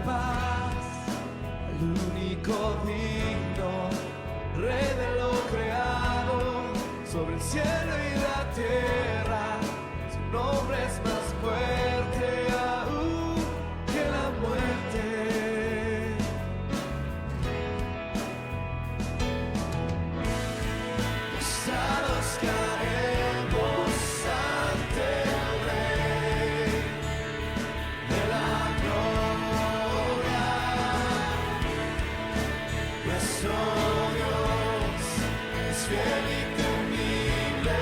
paz al único digno, Rey de lo creado, sobre el cielo y la tierra. Su nombre es más fuerte aún que la muerte. Postrados caemos ante el Rey de la gloria. Nuestro Dios es fiel y temible.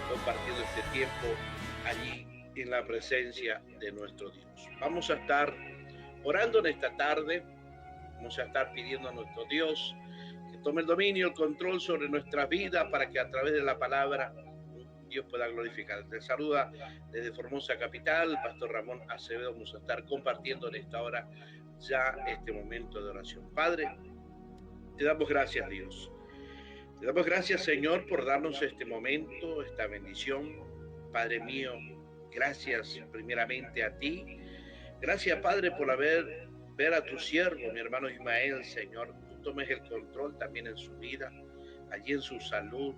Compartiendo este tiempo allí en la presencia de nuestro Dios. Vamos a estar orando en esta tarde, vamos a estar pidiendo a nuestro Dios que tome el dominio, el control sobre nuestra vida para que a través de la palabra Dios pueda glorificar. Te saluda desde Formosa Capital, el pastor Ramón Acevedo. Vamos a estar compartiendo en esta hora ya este momento de oración. Padre, te damos gracias, Dios. Te damos gracias, Señor, por darnos este momento, esta bendición. Padre mío, gracias primeramente a ti. Gracias, Padre, por ver a tu siervo, mi hermano Ismael, Señor. Tú tomes el control también en su vida, allí en su salud.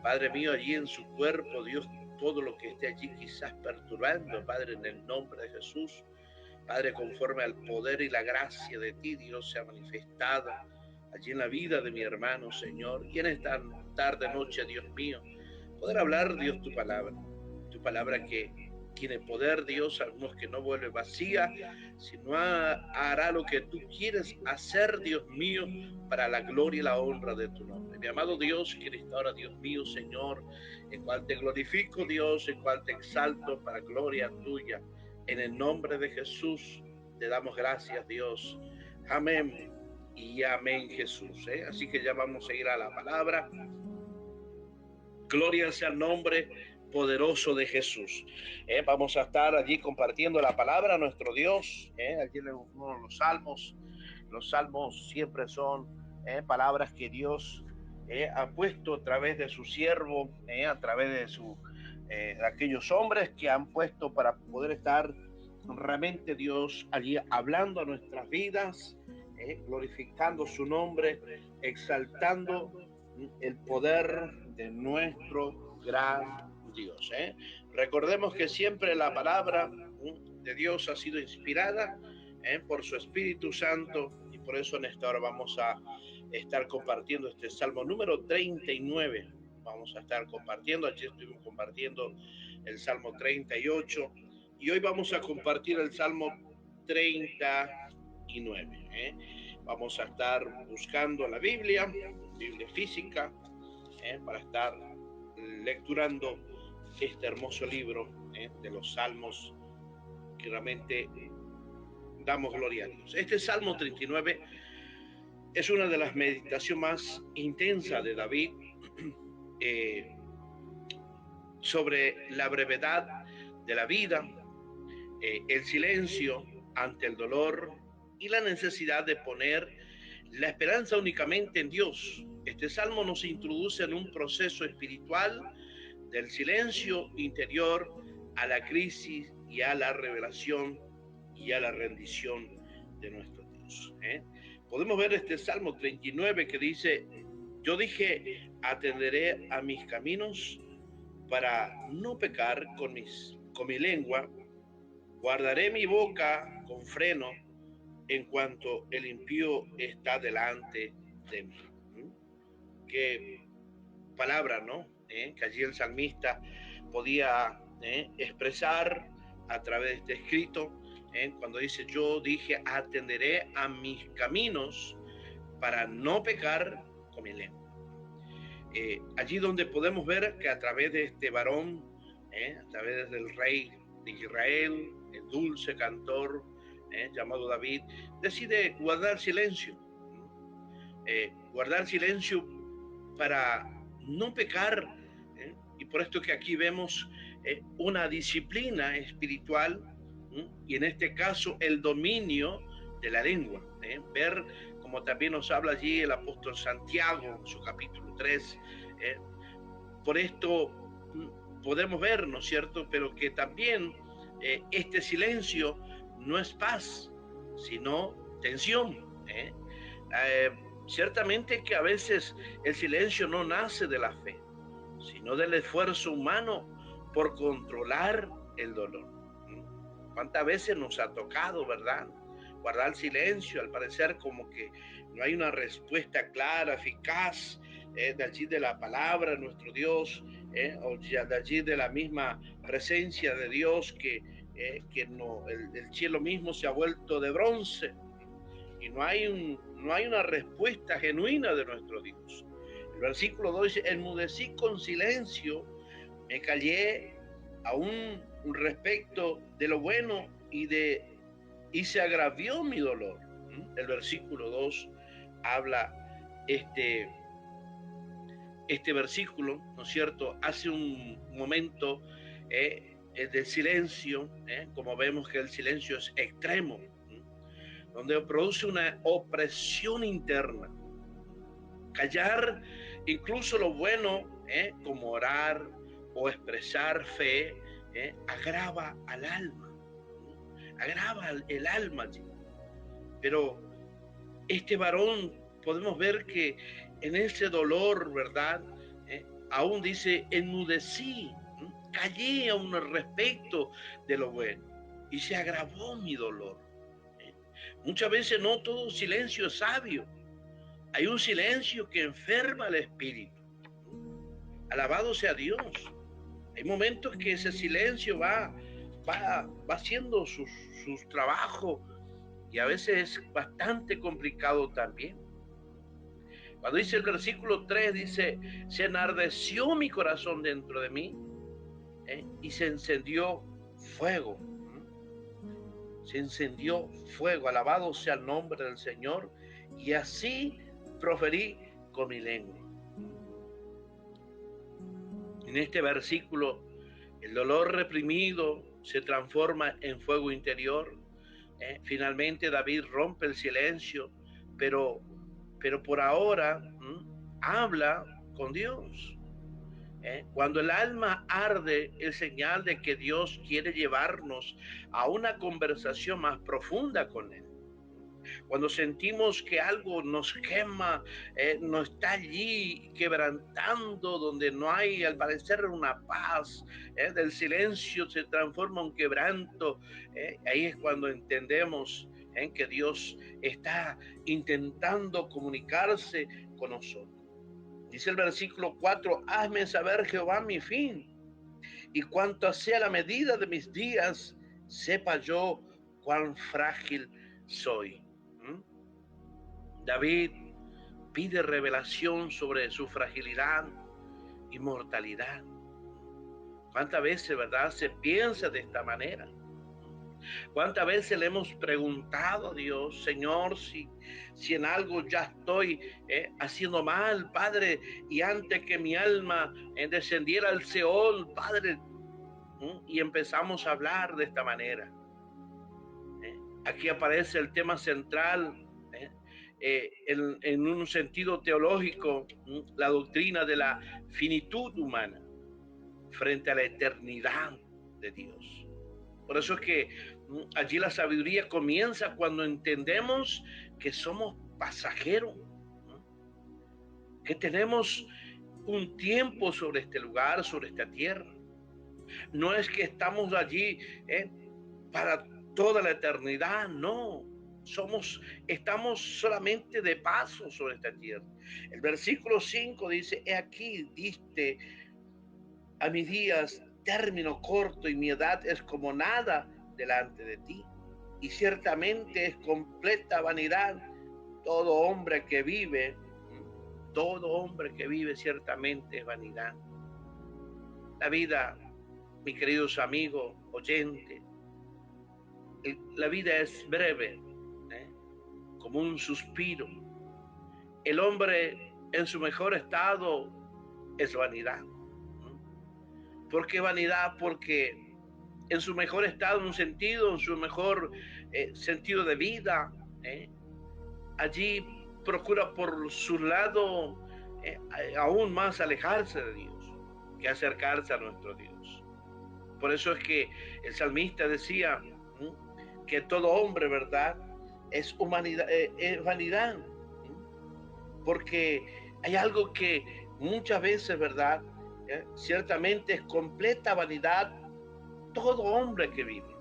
Padre mío, allí en su cuerpo, Dios, todo lo que esté allí quizás perturbando, Padre, en el nombre de Jesús. Padre, conforme al poder y la gracia de ti, Dios, sea manifestada allí en la vida de mi hermano, Señor, y en esta tarde, noche, Dios mío, poder hablar, Dios, tu palabra que tiene poder, Dios, sabemos que no vuelve vacía, sino hará lo que tú quieres hacer, Dios mío, para la gloria y la honra de tu nombre. Mi amado Dios, que en esta hora, Dios mío, Señor, en cual te glorifico, Dios, en cual te exalto para gloria tuya, en el nombre de Jesús, te damos gracias, Dios. Amén. Y amén, Jesús. Así que ya vamos a ir a la palabra. Gloria sea el nombre poderoso de Jesús. Vamos a estar allí compartiendo la palabra a nuestro Dios. Allí en uno de los salmos. Los salmos siempre son palabras que Dios ha puesto a través de su siervo, a través de aquellos hombres que han puesto para poder estar realmente Dios allí hablando a nuestras vidas. Glorificando su nombre, exaltando el poder de nuestro gran Dios. Recordemos que siempre la palabra de Dios ha sido inspirada por su Espíritu Santo, y por eso en esta hora vamos a estar compartiendo este Salmo número 39. Vamos a estar compartiendo, ayer estuvimos compartiendo el Salmo 38 y hoy vamos a compartir el Salmo 39. Vamos a estar buscando la Biblia física, para estar lecturando este hermoso libro de los Salmos, que realmente damos gloria a Dios. Este Salmo 39 es una de las meditaciones más intensas de David sobre la brevedad de la vida, el silencio ante el dolor y la necesidad de poner la esperanza únicamente en Dios. Este salmo nos introduce en un proceso espiritual del silencio interior a la crisis y a la revelación y a la rendición de nuestro Dios. Podemos ver este Salmo 39 que dice: yo dije, atenderé a mis caminos para no pecar con mi lengua, guardaré mi boca con freno en cuanto el impío está delante de mí. Qué palabra, ¿no? Que allí el salmista podía expresar a través de este escrito, cuando dice: yo dije, atenderé a mis caminos para no pecar con mi lengua. Allí donde podemos ver que a través de este varón, a través del rey de Israel, el dulce cantor, llamado David, decide guardar silencio. Guardar silencio para no pecar. Y por esto que aquí vemos una disciplina espiritual, y en este caso el dominio de la lengua. Ver, como también nos habla allí el apóstol Santiago en su capítulo 3, por esto podemos ver, ¿no es cierto?, pero que también este silencio no es paz, sino tensión. Ciertamente que a veces el silencio no nace de la fe, sino del esfuerzo humano por controlar el dolor. ¿Cuántas veces nos ha tocado, verdad, guardar silencio? Al parecer como que no hay una respuesta clara, eficaz, de allí de la palabra de nuestro Dios, o de allí de la misma presencia de Dios, que no, el cielo mismo se ha vuelto de bronce, y no hay una respuesta genuina de nuestro Dios. El versículo 2 dice: enmudecí con silencio, me callé aún respecto de lo bueno y se agravió mi dolor. El versículo 2 habla este versículo, ¿no es cierto? Hace un momento de silencio, como vemos que el silencio es extremo, donde produce una opresión interna. Callar incluso lo bueno, como orar o expresar fe, agrava al alma, agrava el alma. Pero este varón, podemos ver que en ese dolor, ¿verdad?, aún dice: enmudecí, callé aún al respecto de lo bueno, y se agravó mi dolor. Muchas veces no todo silencio es sabio. Hay un silencio que enferma el espíritu. Alabado sea Dios. Hay momentos que ese silencio va haciendo sus trabajos, y a veces es bastante complicado también. Cuando dice el versículo 3, dice: se enardeció mi corazón dentro de mí, y se encendió fuego. Se encendió fuego. Alabado sea el nombre del Señor. Y así proferí con mi lengua. En este versículo, el dolor reprimido se transforma en fuego interior. Finalmente David rompe el silencio, pero por ahora habla con Dios. Cuando el alma arde, es señal de que Dios quiere llevarnos a una conversación más profunda con Él. Cuando sentimos que algo nos quema, nos está allí quebrantando, donde no hay, al parecer, una paz, del silencio se transforma en quebranto, ahí es cuando entendemos que Dios está intentando comunicarse con nosotros. Dice el versículo 4: hazme saber, Jehová, mi fin, y cuanto sea la medida de mis días, sepa yo cuán frágil soy. David pide revelación sobre su fragilidad y mortalidad. ¿Cuántas veces, verdad, se piensa de esta manera? ¿Cuántas veces le hemos preguntado a Dios: Señor, si en algo ya estoy haciendo mal, Padre, y antes que mi alma descendiera al Seol, Padre? Y empezamos a hablar de esta manera. Aquí aparece el tema central, en un sentido teológico, la doctrina de la finitud humana frente a la eternidad de Dios. Por eso es que allí la sabiduría comienza cuando entendemos que somos pasajeros, que tenemos un tiempo sobre este lugar, sobre esta tierra. No es que estamos allí para toda la eternidad, no. Estamos solamente de paso sobre esta tierra. El versículo 5 dice: he aquí diste a mis días término corto, y mi edad es como nada delante de ti. Y ciertamente es completa vanidad todo hombre que vive ciertamente es vanidad. La vida, mis queridos amigos oyentes, la vida es breve, como un suspiro. El hombre en su mejor estado es vanidad. ¿Por qué vanidad? Porque en su mejor estado, en un sentido, en su mejor sentido de vida, allí procura por su lado aún más alejarse de Dios que acercarse a nuestro Dios. Por eso es que el salmista decía que todo hombre, ¿verdad?, es humanidad, es vanidad, porque hay algo que muchas veces, ¿verdad?, ciertamente es completa vanidad todo hombre que vive.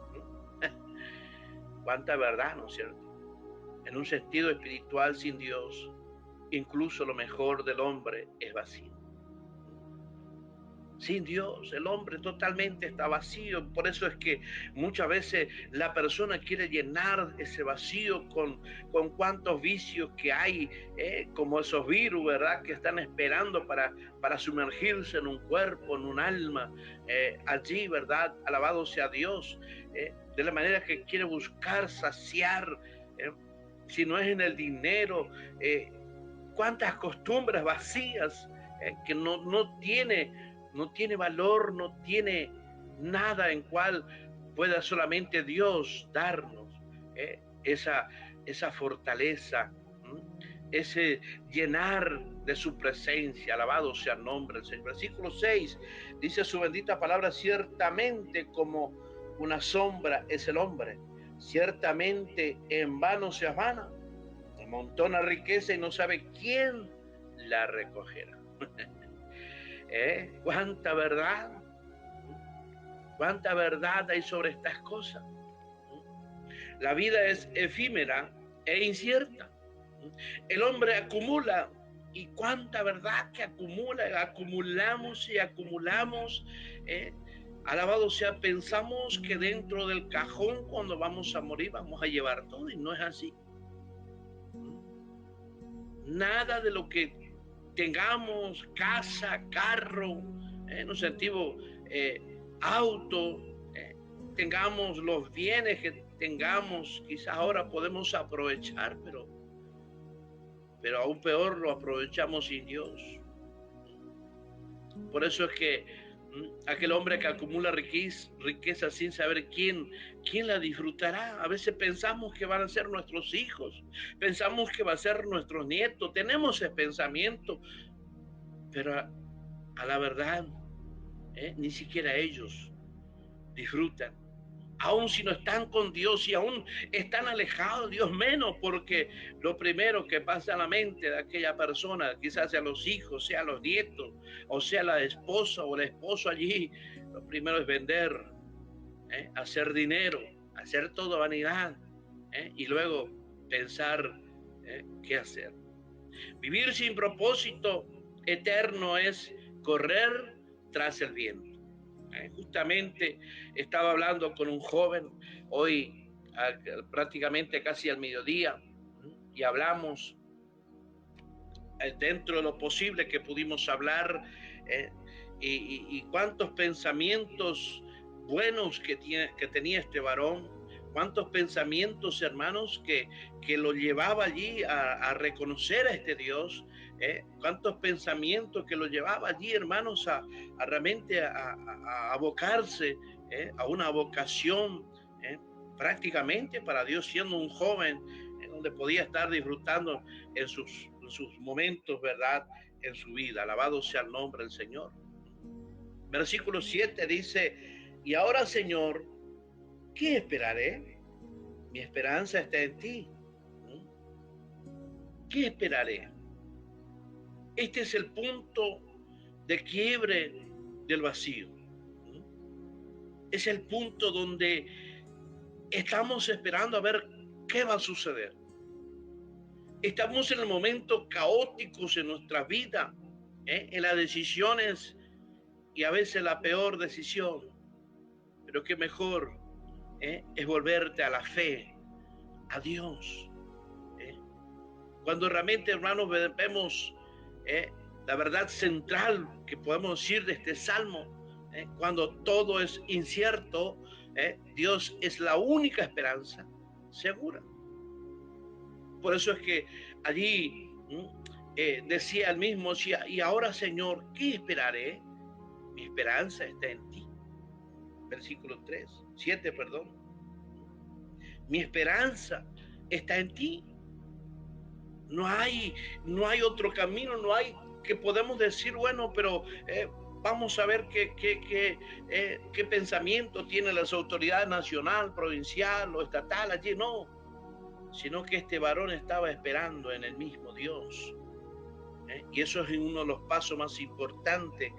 Cuánta verdad, ¿no es cierto? En un sentido espiritual, sin Dios, incluso lo mejor del hombre es vacío. Sin Dios, el hombre totalmente está vacío. Por eso es que muchas veces la persona quiere llenar ese vacío con cuantos vicios que hay, como esos virus, ¿verdad?, que están esperando para sumergirse en un cuerpo, en un alma, allí, ¿verdad? Alabado sea Dios, de la manera que quiere buscar saciar, si no es en el dinero, cuántas costumbres vacías que no tiene valor, no tiene nada en cual pueda solamente Dios darnos esa fortaleza, ese llenar de su presencia. Alabado sea el nombre del Señor. Versículo 6 dice su bendita palabra: ciertamente como una sombra es el hombre, ciertamente en vano se afana, amontona riqueza y no sabe quién la recogerá. Cuánta verdad hay sobre estas cosas. La vida es efímera e incierta. El hombre acumula, y cuánta verdad que acumulamos y acumulamos. Alabado sea, pensamos que dentro del cajón, cuando vamos a morir, vamos a llevar todo, y no es así. Nada de lo que tengamos, casa, carro, en un sentido, auto, tengamos los bienes que tengamos, quizás ahora podemos aprovechar, pero aún peor lo aprovechamos sin Dios. Por eso es que aquel hombre que acumula riqueza sin saber quién la disfrutará. A veces pensamos que van a ser nuestros hijos, pensamos que va a ser nuestros nietos, tenemos ese pensamiento, pero a la verdad, ni siquiera ellos disfrutan. Aún si no están con Dios y aún están alejados de Dios, menos, porque lo primero que pasa a la mente de aquella persona, quizás sea los hijos, sea los nietos, o sea la esposa o el esposo allí, lo primero es vender, hacer dinero, hacer todo vanidad, y luego pensar qué hacer. Vivir sin propósito eterno es correr tras el viento. Justamente estaba hablando con un joven hoy, prácticamente casi al mediodía, y hablamos dentro de lo posible que pudimos hablar, y cuántos pensamientos buenos que tenía este varón, cuántos pensamientos, hermanos, que lo llevaba allí a reconocer a este Dios, cuántos pensamientos que lo llevaba allí, hermanos, a realmente a abocarse a una vocación prácticamente para Dios, siendo un joven, donde podía estar disfrutando en sus momentos, ¿verdad?, en su vida. Alabado sea el nombre del Señor. Versículo 7 dice: y ahora, Señor, ¿qué esperaré? Mi esperanza está en ti. ¿Qué esperaré? Este es el punto de quiebre del vacío. Es el punto donde estamos esperando a ver qué va a suceder. Estamos en el momento caóticos en nuestra vida, en las decisiones, y a veces la peor decisión. Pero qué mejor es volverte a la fe, a Dios. Cuando realmente, hermanos, vemos la verdad central que podemos decir de este salmo, cuando todo es incierto, Dios es la única esperanza segura. Por eso es que allí decía el mismo, y ahora Señor, ¿qué esperaré? Mi esperanza está en ti. Versículo 7, perdón. Mi esperanza está en ti. No hay otro camino, no hay que podemos decir, bueno, pero vamos a ver qué pensamiento tienen las autoridades nacional, provincial o estatal allí. No, sino que este varón estaba esperando en el mismo Dios. Y eso es uno de los pasos más importantes,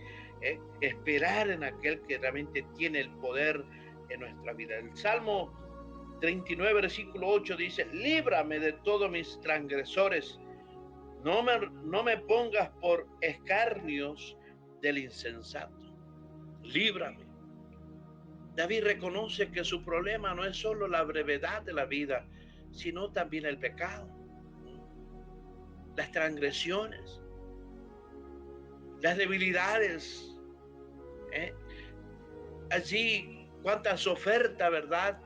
esperar en aquel que realmente tiene el poder en nuestra vida. El Salmo 39, versículo 8 dice, líbrame de todos mis transgresores, no me pongas por escarnios del insensato, líbrame. David reconoce que su problema no es solo la brevedad de la vida, sino también el pecado, las transgresiones, las debilidades. Allí, cuántas ofertas, ¿verdad?,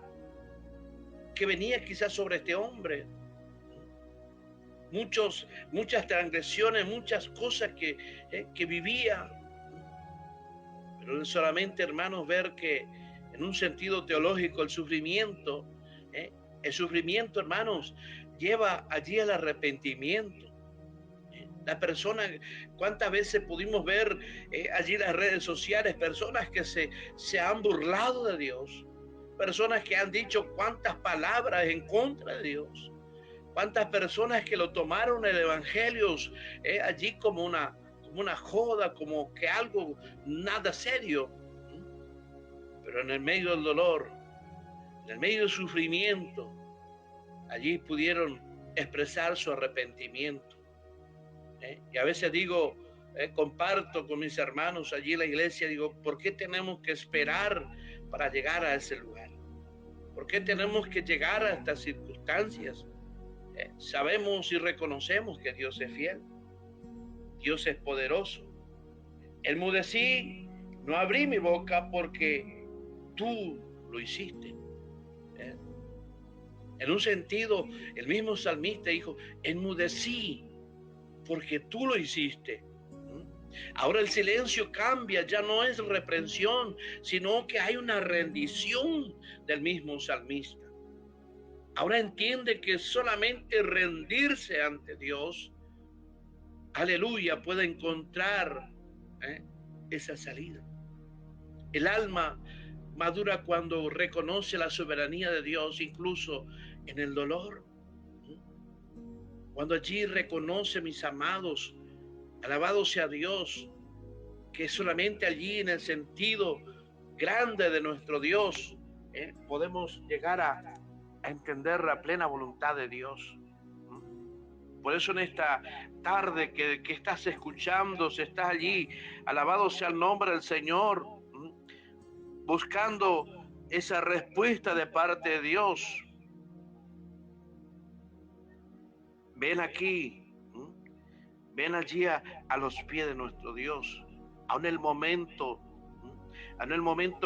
que venía quizás sobre este hombre. Muchas transgresiones, muchas cosas que vivía. Pero solamente, hermanos, ver que en un sentido teológico el sufrimiento, hermanos, lleva allí al arrepentimiento. La persona, cuántas veces pudimos ver allí en las redes sociales, personas que se han burlado de Dios, personas que han dicho cuántas palabras en contra de Dios, cuántas personas que lo tomaron el evangelio allí como una joda, como que algo nada serio. Pero en el medio del dolor, en el medio del sufrimiento, allí pudieron expresar su arrepentimiento. Y a veces digo, comparto con mis hermanos allí en la iglesia, digo, ¿por qué tenemos que esperar para llegar a ese lugar? ¿Por qué tenemos que llegar a estas circunstancias? Sabemos y reconocemos que Dios es fiel, Dios es poderoso. Enmudecí, no abrí mi boca porque tú lo hiciste. En un sentido, el mismo salmista dijo, enmudecí porque tú lo hiciste. Ahora el silencio cambia, ya no es reprensión, sino que hay una rendición del mismo salmista. Ahora entiende que solamente rendirse ante Dios, aleluya, puede encontrar esa salida. El alma madura cuando reconoce la soberanía de Dios, incluso en el dolor. Cuando allí reconoce, mis amados, alabado sea Dios, que solamente allí en el sentido grande de nuestro Dios podemos llegar a entender la plena voluntad de Dios. Por eso en esta tarde que estás escuchando, si estás allí, alabado sea el nombre del Señor, buscando esa respuesta de parte de Dios. Ven aquí, ven allí a los pies de nuestro Dios, aun en el momento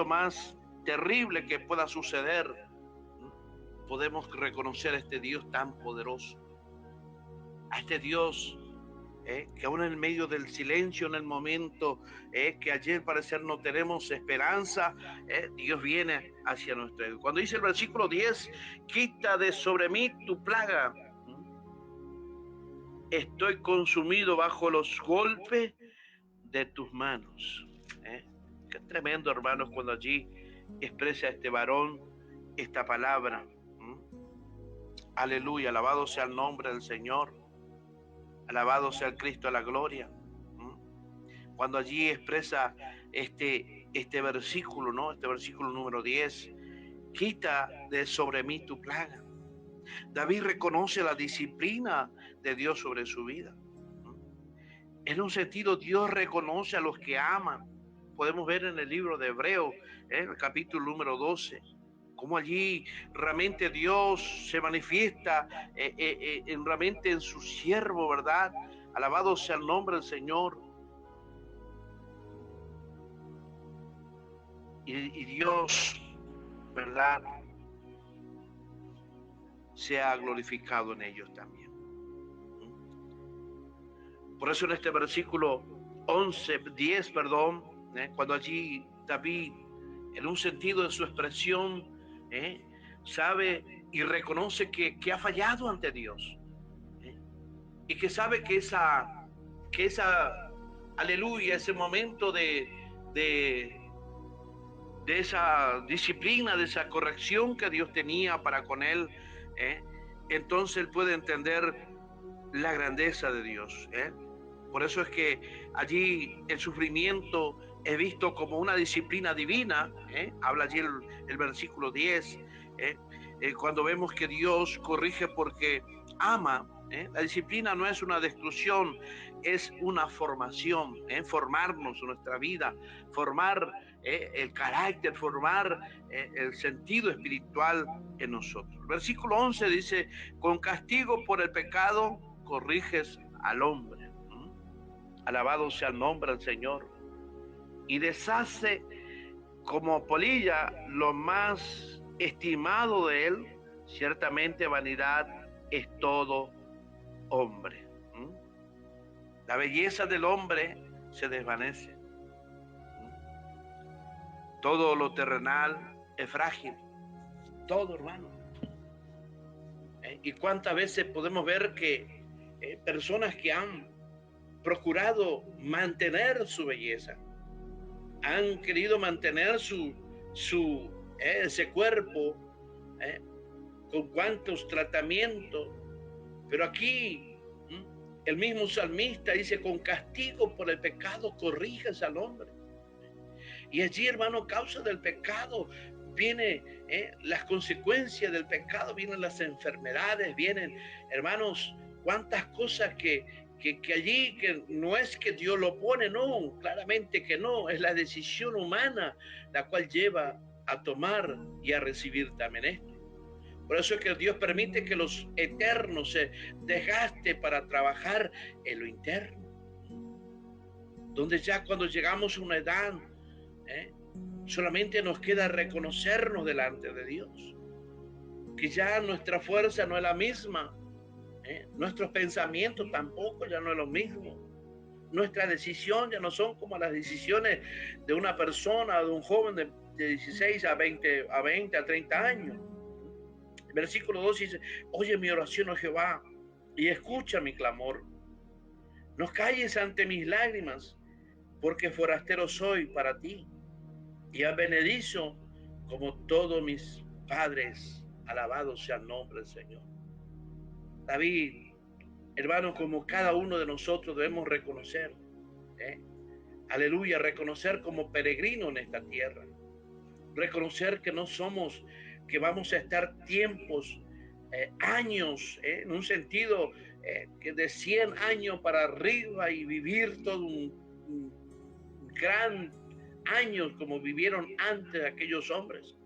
más terrible que pueda suceder, podemos reconocer a este Dios tan poderoso, a este Dios que aún en medio del silencio, en el momento que ayer al parecer no tenemos esperanza, Dios viene hacia nuestra vida. Cuando dice el versículo 10, quita de sobre mí tu plaga, estoy consumido bajo los golpes de tus manos. Qué tremendo, hermanos, cuando allí expresa este varón esta palabra. Aleluya, alabado sea el nombre del Señor, alabado sea el Cristo de la gloria. Cuando allí expresa este versículo, ¿no? Este versículo número 10, quita de sobre mí tu plaga. David reconoce la disciplina de Dios sobre su vida. En un sentido, Dios reconoce a los que aman. Podemos ver en el libro de Hebreos, el capítulo número 12, cómo allí realmente Dios se manifiesta realmente en su siervo, ¿verdad? Alabado sea el nombre del Señor. Y Dios, ¿verdad?, sea glorificado en ellos también. Por eso en este versículo 10, cuando allí David, en un sentido de su expresión, sabe y reconoce que ha fallado ante Dios, y que sabe que esa aleluya, ese momento de esa disciplina, de esa corrección que Dios tenía para con él, entonces él puede entender la grandeza de Dios. Por eso es que allí el sufrimiento es visto como una disciplina divina. Habla allí el versículo 10, cuando vemos que Dios corrige porque ama. La disciplina no es una destrucción, es una formación, formarnos en nuestra vida, formar el carácter, formar el sentido espiritual en nosotros. El versículo 11 dice: con castigo por el pecado corriges al hombre. Alabado sea el nombre del Señor. Y deshace como polilla lo más estimado de él. Ciertamente vanidad es todo hombre. La belleza del hombre se desvanece. Todo lo terrenal es frágil. Todo, hermano. Y cuántas veces podemos ver que personas que han procurado mantener su belleza, han querido mantener ese cuerpo, con cuantos tratamientos, pero aquí el mismo salmista dice: con castigo por el pecado corriges al hombre. Y allí, hermano, causa del pecado viene las consecuencias del pecado, vienen las enfermedades, vienen, hermanos, cuántas cosas que allí, que no es que Dios lo pone, no, claramente que no, es la decisión humana la cual lleva a tomar y a recibir también esto. Por eso es que Dios permite que los eternos se desgaste para trabajar en lo interno, donde ya cuando llegamos a una edad, solamente nos queda reconocernos delante de Dios, que ya nuestra fuerza no es la misma, nuestros pensamientos tampoco ya no es lo mismo, nuestras decisiones ya no son como las decisiones de una persona, de un joven de 16 a 20 a 30 años. El versículo 2 dice: oye mi oración, oh Jehová, y escucha mi clamor. No calles ante mis lágrimas, porque forastero soy para ti, y advenedizo como todos mis padres. Alabado sea el nombre del Señor. David, hermano, como cada uno de nosotros debemos reconocer, aleluya, reconocer como peregrino en esta tierra, reconocer que no somos, que vamos a estar tiempos, años, en un sentido que de 100 años para arriba, y vivir todo un gran años como vivieron antes aquellos hombres.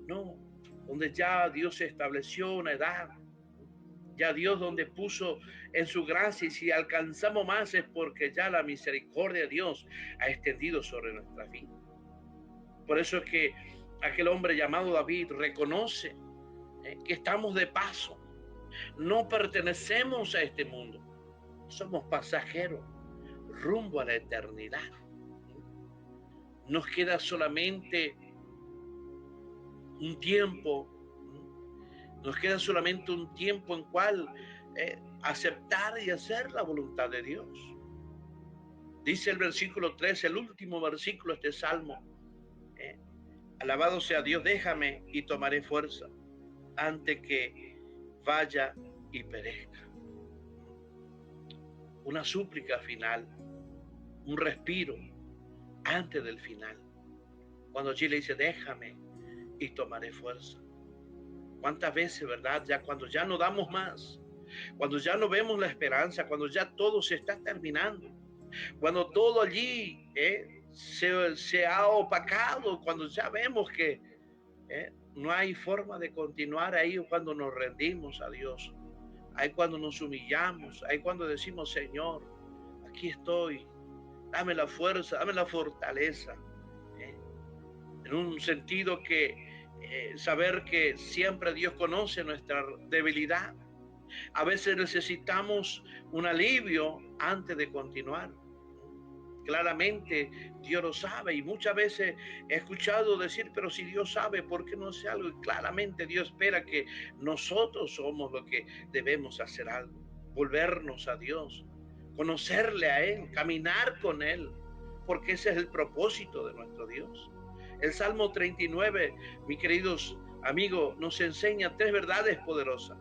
No, donde ya Dios estableció una edad, ya Dios donde puso en su gracia, y si alcanzamos más es porque ya la misericordia de Dios ha extendido sobre nuestra vida. Por eso es que aquel hombre llamado David reconoce que estamos de paso, no pertenecemos a este mundo, somos pasajeros rumbo a la eternidad. Nos queda solamente un tiempo, en cual aceptar y hacer la voluntad de Dios. Dice el versículo 3, el último versículo de este salmo: alabado sea Dios, déjame y tomaré fuerza antes que vaya y perezca. Una súplica final, un respiro antes del final, cuando allí le dice: déjame y tomaré fuerza. ¿Cuántas veces, verdad? Ya cuando ya no damos más, cuando ya no vemos la esperanza, cuando ya todo se está terminando, cuando todo allí se ha opacado, cuando ya vemos que no hay forma de continuar, ahí cuando nos rendimos a Dios, ahí cuando nos humillamos, ahí cuando decimos: Señor, aquí estoy, dame la fuerza, dame la fortaleza, en un sentido que saber que siempre Dios conoce nuestra debilidad. A veces necesitamos un alivio antes de continuar. Claramente Dios lo sabe, y muchas veces he escuchado decir, pero si Dios sabe, ¿por qué no hace algo? Y claramente Dios espera que nosotros somos los que debemos hacer algo, volvernos a Dios, conocerle a Él, caminar con Él, porque ese es el propósito de nuestro Dios. El Salmo 39, mis queridos amigos, nos enseña 3 verdades poderosas.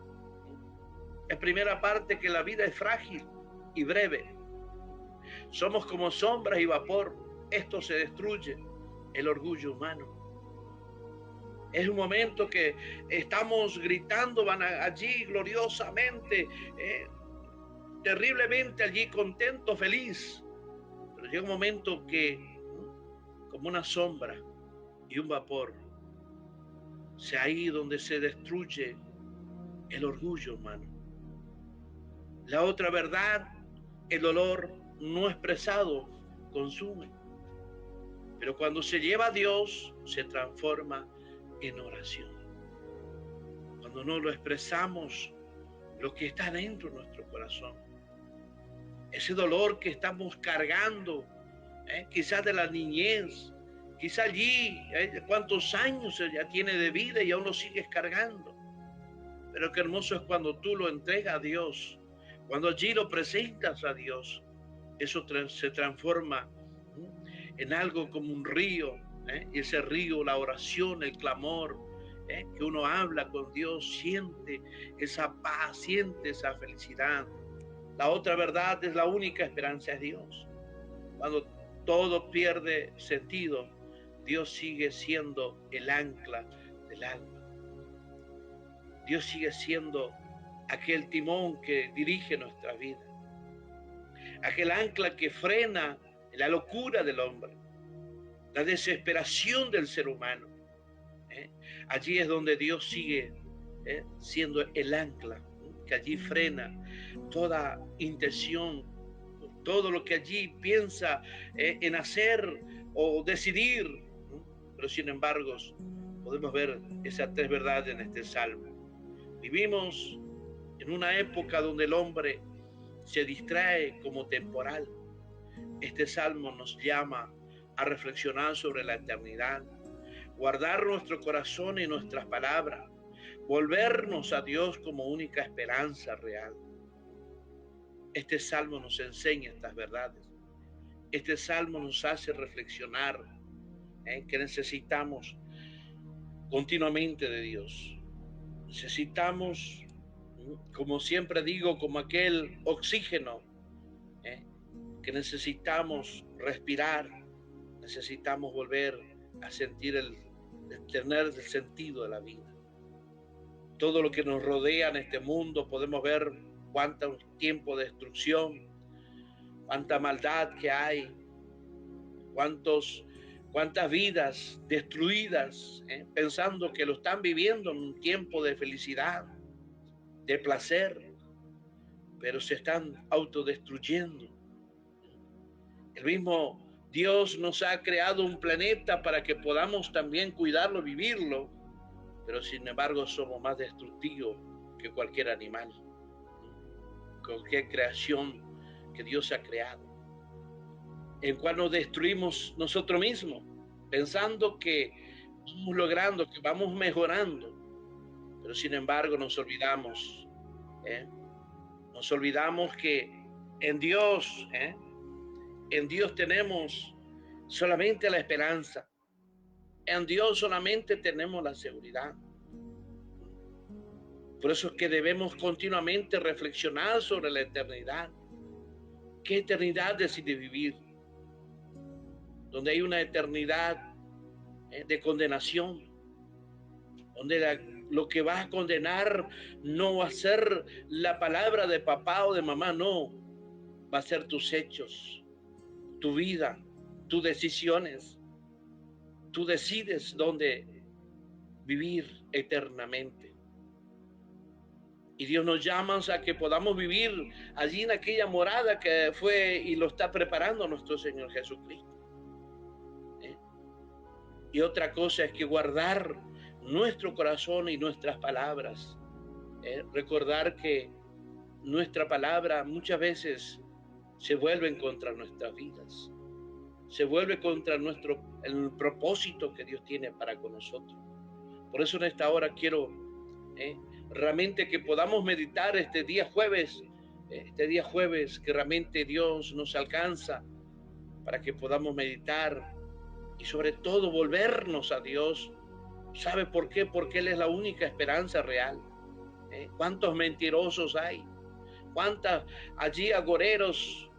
En primera parte, que la vida es frágil y breve. Somos como sombras y vapor. Esto se destruye, el orgullo humano. Es un momento que estamos gritando, van allí gloriosamente, terriblemente allí, contento, feliz. Pero llega un momento que, como una sombra y un vapor, es ahí donde se destruye el orgullo humano. La otra verdad, el dolor no expresado consume, pero cuando se lleva a Dios se transforma en oración. Cuando no lo expresamos, lo que está dentro de nuestro corazón, ese dolor que estamos cargando, quizás de la niñez, quizás allí, cuántos años ya tiene de vida y aún lo sigues cargando. Pero qué hermoso es cuando tú lo entregas a Dios, cuando allí lo presentas a Dios. Eso se transforma en algo como un río, y ese río, la oración, el clamor, que uno habla con Dios, siente esa paz, siente esa felicidad. La otra verdad es la única esperanza es Dios. Cuando todo pierde sentido, Dios sigue siendo el ancla del alma. Dios sigue siendo aquel timón que dirige nuestra vida, aquel ancla que frena la locura del hombre, la desesperación del ser humano. Allí es donde Dios sigue siendo el ancla, que allí frena toda intención, todo lo que allí piensa en hacer o decidir. Pero sin embargo, podemos ver esas 3 verdades en este salmo. Vivimos en una época donde el hombre se distrae como temporal. Este salmo nos llama a reflexionar sobre la eternidad, guardar nuestro corazón y nuestras palabras, volvernos a Dios como única esperanza real. Este salmo nos enseña estas verdades. Este salmo nos hace reflexionar que necesitamos continuamente de Dios. Necesitamos, como siempre digo, como aquel oxígeno que necesitamos respirar, necesitamos volver a sentir tener el sentido de la vida. Todo lo que nos rodea en este mundo, podemos ver cuánto tiempo de destrucción, cuánta maldad que hay, cuántas vidas destruidas, pensando que lo están viviendo en un tiempo de felicidad, de placer, pero se están autodestruyendo. El mismo Dios nos ha creado un planeta para que podamos también cuidarlo, vivirlo, pero sin embargo somos más destructivos que cualquier animal, cualquier creación que Dios ha creado, en cual nos destruimos nosotros mismos, pensando que vamos logrando, que vamos mejorando, pero sin embargo nos olvidamos que en Dios tenemos solamente la esperanza, en Dios solamente tenemos la seguridad. Por eso es que debemos continuamente reflexionar sobre la eternidad. ¿Qué eternidad decide vivir? Donde hay una eternidad de condenación, donde lo que va a condenar no va a ser la palabra de papá o de mamá, no, va a ser tus hechos, tu vida, tus decisiones. Tú decides dónde vivir eternamente. Y Dios nos llama a que podamos vivir allí en aquella morada que fue y lo está preparando nuestro Señor Jesucristo. Y otra cosa es que guardar nuestro corazón y nuestras palabras. Recordar que nuestra palabra muchas veces se vuelve contra nuestras vidas, se vuelve contra el propósito que Dios tiene para con nosotros. Por eso en esta hora quiero realmente que podamos meditar este día jueves que realmente Dios nos alcanza para que podamos meditar y sobre todo volvernos a Dios. ¿Sabe por qué? Porque Él es la única esperanza real. ¿Cuántos mentirosos hay? ¿Cuántas allí agoreros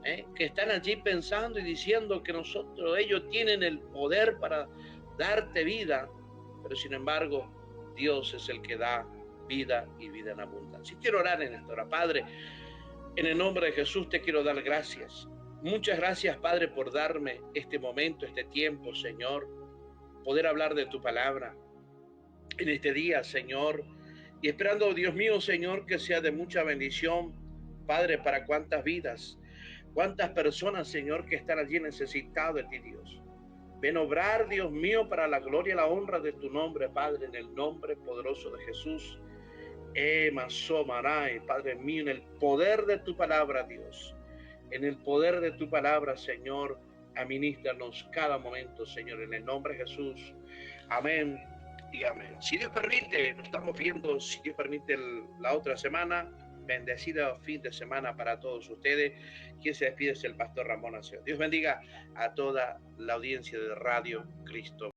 que están allí pensando y diciendo que ellos tienen el poder para darte vida? Pero sin embargo, Dios es el que da vida y vida en abundancia. Quiero orar en esta hora. Padre, en el nombre de Jesús te quiero dar gracias. Muchas gracias, Padre, por darme este momento, este tiempo, Señor, poder hablar de tu palabra en este día, Señor, y esperando, Dios mío, Señor, que sea de mucha bendición, Padre, para cuántas vidas, cuántas personas, Señor, que están allí necesitadas de ti, Dios. Ven a obrar, Dios mío, para la gloria y la honra de tu nombre, Padre, en el nombre poderoso de Jesús. Padre mío, en el poder de tu palabra, Dios, en el poder de tu palabra, Señor, administranos cada momento, Señor, en el nombre de Jesús. Amén y amén. Si Dios permite, nos estamos viendo, si Dios permite, la otra semana. Bendecido fin de semana para todos ustedes. Quien se despide es el pastor Ramón Aceo. Dios bendiga a toda la audiencia de Radio Cristo.